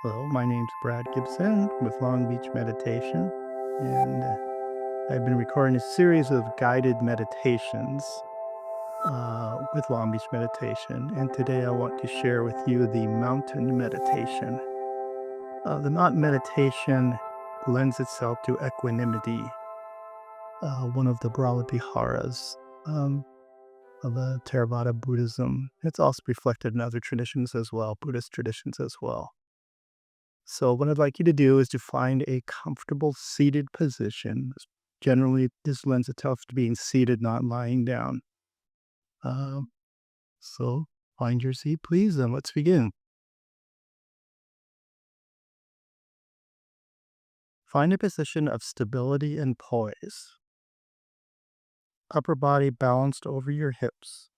Hello, my name's Brad Gibson with Long Beach Meditation, and I've been recording a series of guided meditations with Long Beach Meditation. And today I want to share with you the mountain meditation. The mountain meditation lends itself to equanimity, one of the Brahmaviharas um, of Theravada Buddhism. It's also reflected in other traditions as well, Buddhist traditions as well. So what I'd like you to do is to find a comfortable seated position. Generally, this lends itself to being seated, not lying down. Um, so find your seat, please, and let's begin. Find a position of stability and poise. Upper body balanced over your hips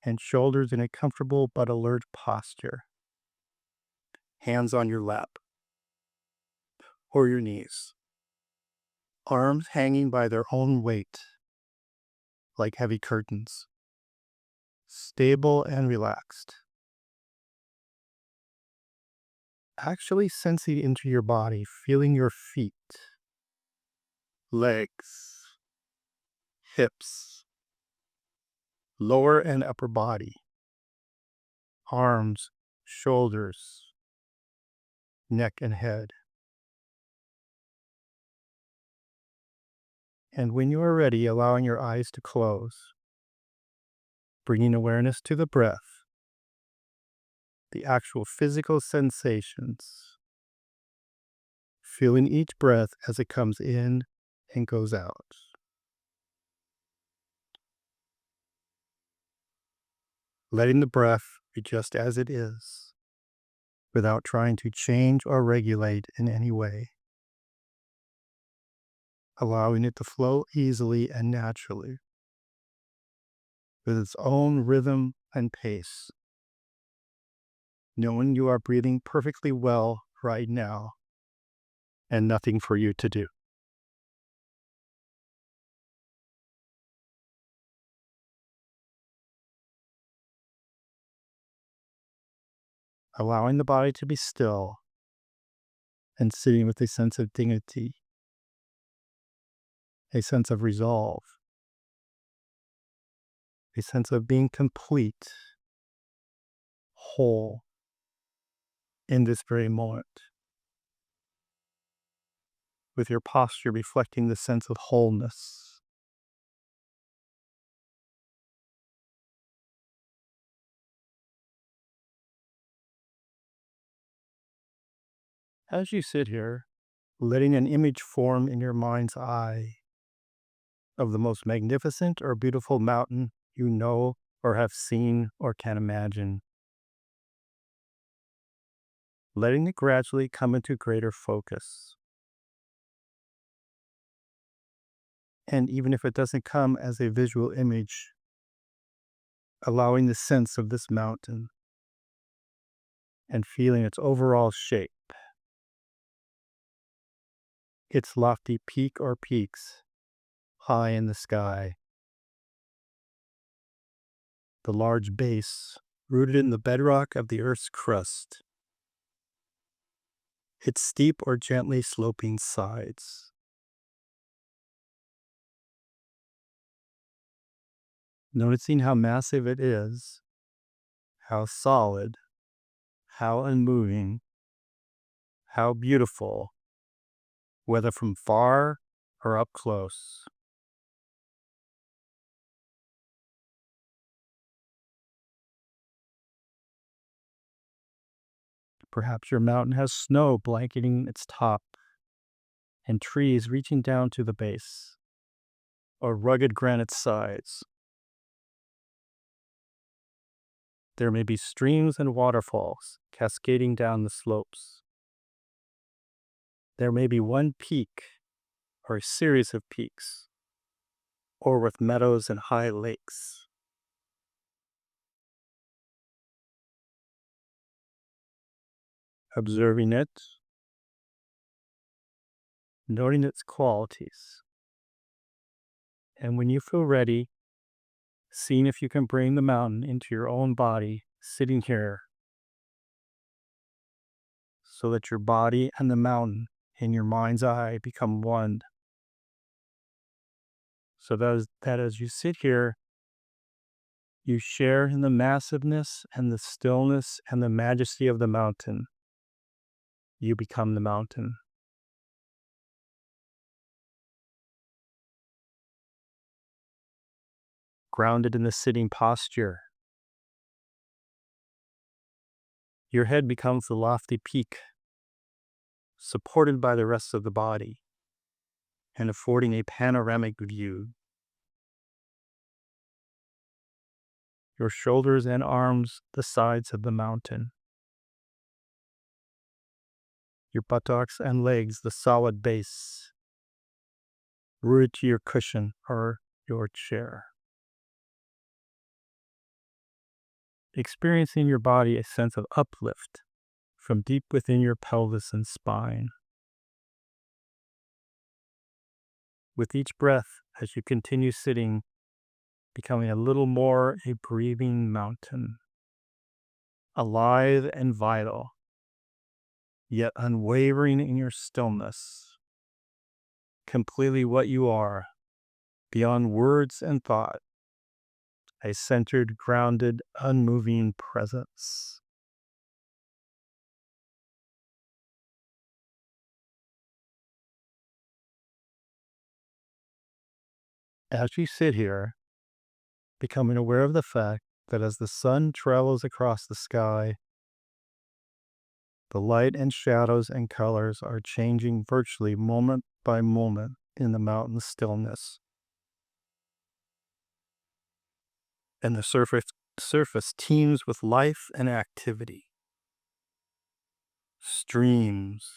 and shoulders in a comfortable but alert posture. Hands on your lap or your knees. Arms hanging by their own weight, like heavy curtains. Stable and relaxed. Actually sensing into your body, feeling your feet, legs, hips, lower and upper body, arms, shoulders, neck and head. And when you are ready, allowing your eyes to close, bringing awareness to the breath, the actual physical sensations, feeling each breath as it comes in and goes out. Letting the breath be just as it is, without trying to change or regulate in any way, allowing it to flow easily and naturally with its own rhythm and pace, knowing you are breathing perfectly well right now and nothing for you to do. Allowing the body to be still and sitting with a sense of dignity, a sense of resolve, a sense of being complete, whole in this very moment, with your posture reflecting the sense of wholeness. As you sit here, letting an image form in your mind's eye of the most magnificent or beautiful mountain you know or have seen or can imagine, letting it gradually come into greater focus. And even if it doesn't come as a visual image, allowing the sense of this mountain and feeling its overall shape, its lofty peak or peaks high in the sky, the large base rooted in the bedrock of the Earth's crust, its steep or gently sloping sides. Noticing how massive it is, how solid, how unmoving, how beautiful, whether from far or up close. Perhaps your mountain has snow blanketing its top and trees reaching down to the base, or rugged granite sides. There may be streams and waterfalls cascading down the slopes. There may be one peak or a series of peaks, or with meadows and high lakes. Observing it, noting its qualities, and when you feel ready, seeing if you can bring the mountain into your own body, sitting here, so that your body and the mountain in your mind's eye become one. So that as you sit here, you share in the massiveness and the stillness and the majesty of the mountain. You become the mountain. Grounded in the sitting posture, your head becomes the lofty peak, supported by the rest of the body and affording a panoramic view. Your shoulders and arms, the sides of the mountain. Your buttocks and legs, the solid base, rooted to your cushion or your chair. Experiencing your body a sense of uplift from deep within your pelvis and spine. With each breath, as you continue sitting, becoming a little more a breathing mountain, alive and vital, yet unwavering in your stillness, completely what you are, beyond words and thought, a centered, grounded, unmoving presence. As you sit here, becoming aware of the fact that as the sun travels across the sky, the light and shadows and colors are changing virtually moment by moment in the mountain stillness. And the surface teems with life and activity. Streams,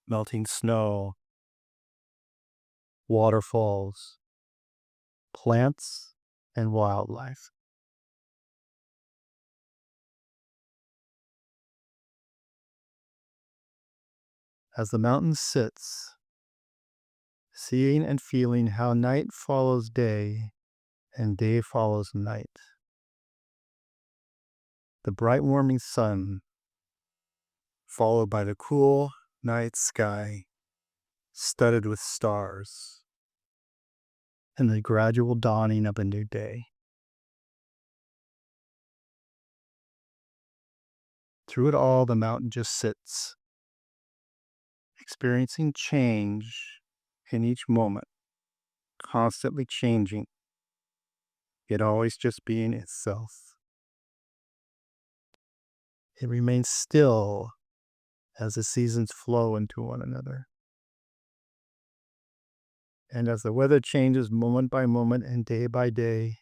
melting snow, waterfalls, plants, and wildlife. As the mountain sits, seeing and feeling how night follows day and day follows night. The bright warming sun, followed by the cool night sky, studded with stars, and the gradual dawning of a new day. Through it all, the mountain just sits, experiencing change in each moment, constantly changing, yet always just being itself. It remains still as the seasons flow into one another. And as the weather changes moment by moment and day by day,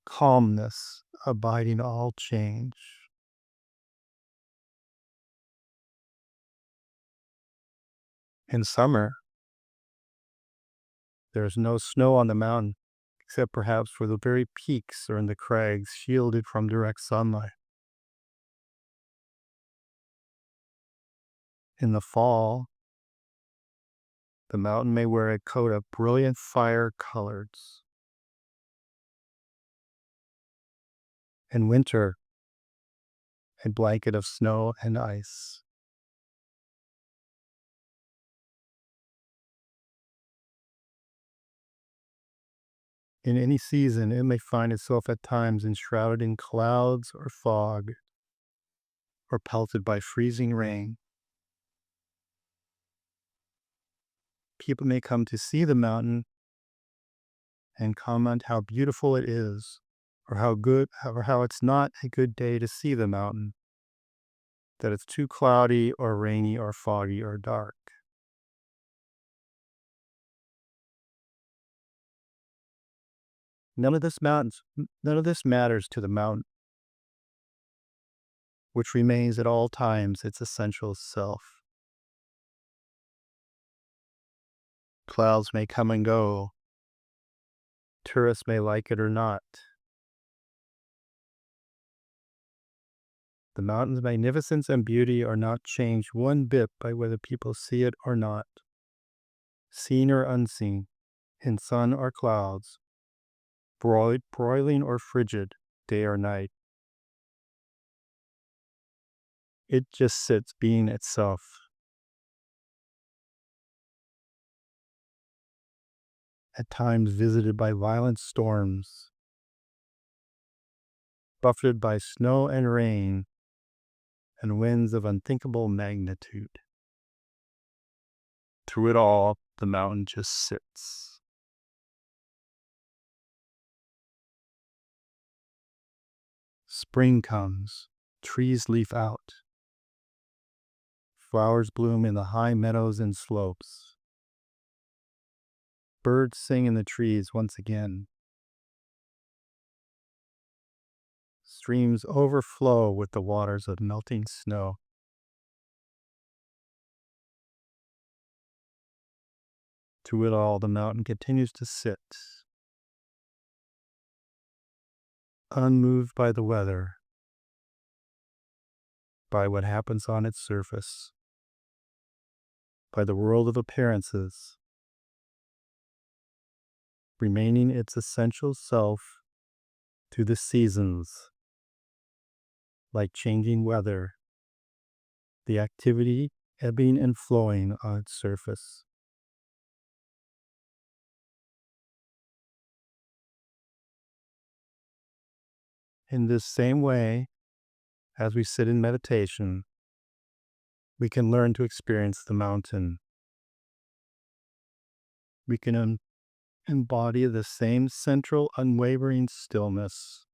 calmness abiding all change. In summer, there is no snow on the mountain, except perhaps for the very peaks or in the crags shielded from direct sunlight. In the fall, the mountain may wear a coat of brilliant fire colors. In winter, a blanket of snow and ice. In any season, it may find itself at times enshrouded in clouds or fog, or pelted by freezing rain. People may come to see the mountain and comment how beautiful it is, or how it's not a good day to see the mountain, that it's too cloudy or rainy or foggy or dark. None of this matters to the mountain, which remains at all times its essential self. Clouds may come and go. Tourists may like it or not. The mountain's magnificence and beauty are not changed one bit by whether people see it or not. Seen or unseen, in sun or clouds, broiling or frigid, day or night. It just sits being itself. At times visited by violent storms, buffeted by snow and rain, and winds of unthinkable magnitude. Through it all, the mountain just sits. Spring comes, trees leaf out, flowers bloom in the high meadows and slopes. Birds sing in the trees once again. Streams overflow with the waters of melting snow. Through it all, the mountain continues to sit, unmoved by the weather, by what happens on its surface, by the world of appearances, remaining its essential self through the seasons, like changing weather, the activity ebbing and flowing on its surface. In this same way, as we sit in meditation, we can learn to experience the mountain. We can embody the same central, unwavering stillness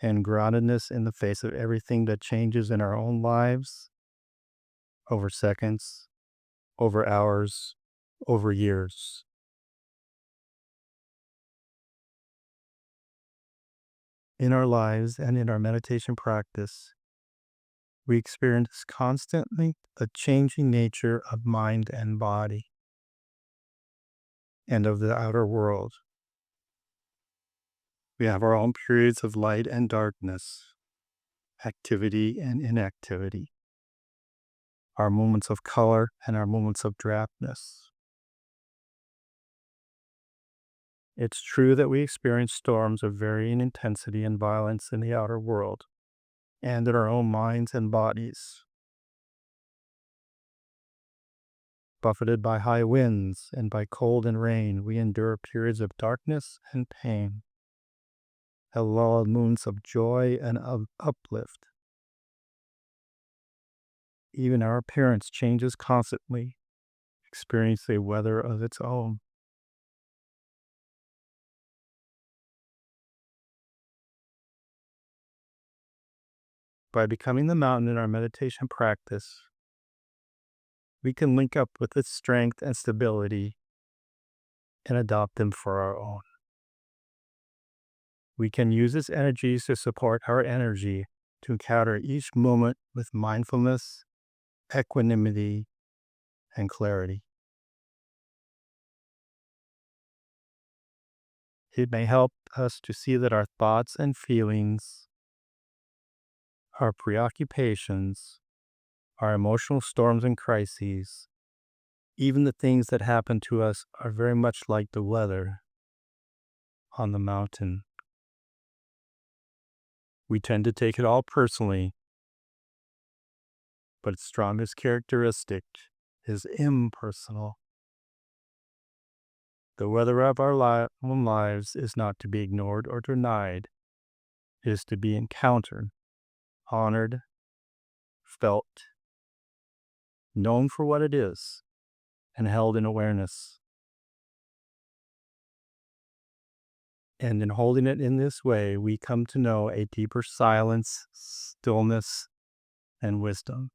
and groundedness in the face of everything that changes in our own lives over seconds, over hours, over years. In our lives and in our meditation practice, we experience constantly a changing nature of mind and body and of the outer world. We have our own periods of light and darkness, activity and inactivity, our moments of color and our moments of drabness. It's true that we experience storms of varying intensity and violence in the outer world and in our own minds and bodies. Buffeted by high winds and by cold and rain, we endure periods of darkness and pain, have lulled moments of joy and of uplift. Even our appearance changes constantly, experiencing a weather of its own. By becoming the mountain in our meditation practice, we can link up with its strength and stability and adopt them for our own. We can use its energies to support our energy to encounter each moment with mindfulness, equanimity, and clarity. It may help us to see that our thoughts and feelings, our preoccupations, our emotional storms and crises, even the things that happen to us, are very much like the weather on the mountain. We tend to take it all personally, but its strongest characteristic is impersonal. The weather of our own lives is not to be ignored or denied. It is to be encountered, honored, felt, known for what it is, and held in awareness. And in holding it in this way, we come to know a deeper silence, stillness, and wisdom.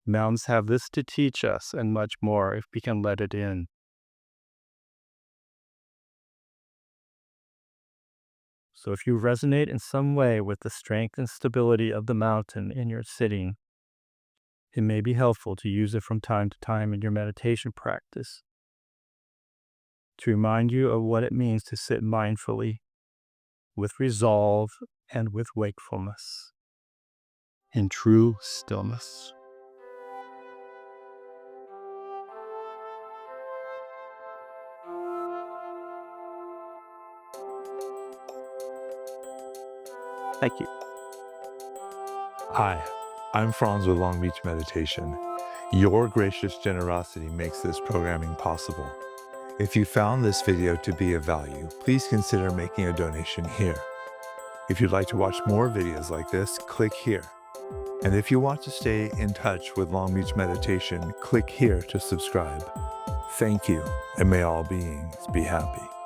Mountains have this to teach us and much more if we can let it in. So if you resonate in some way with the strength and stability of the mountain in your sitting, it may be helpful to use it from time to time in your meditation practice to remind you of what it means to sit mindfully, with resolve and with wakefulness, in true stillness. Thank you. Hi. I'm Franz with Long Beach Meditation. Your gracious generosity makes this programming possible. If you found this video to be of value, please consider making a donation here. If you'd like to watch more videos like this, click here. And if you want to stay in touch with Long Beach Meditation, click here to subscribe. Thank you, and may all beings be happy.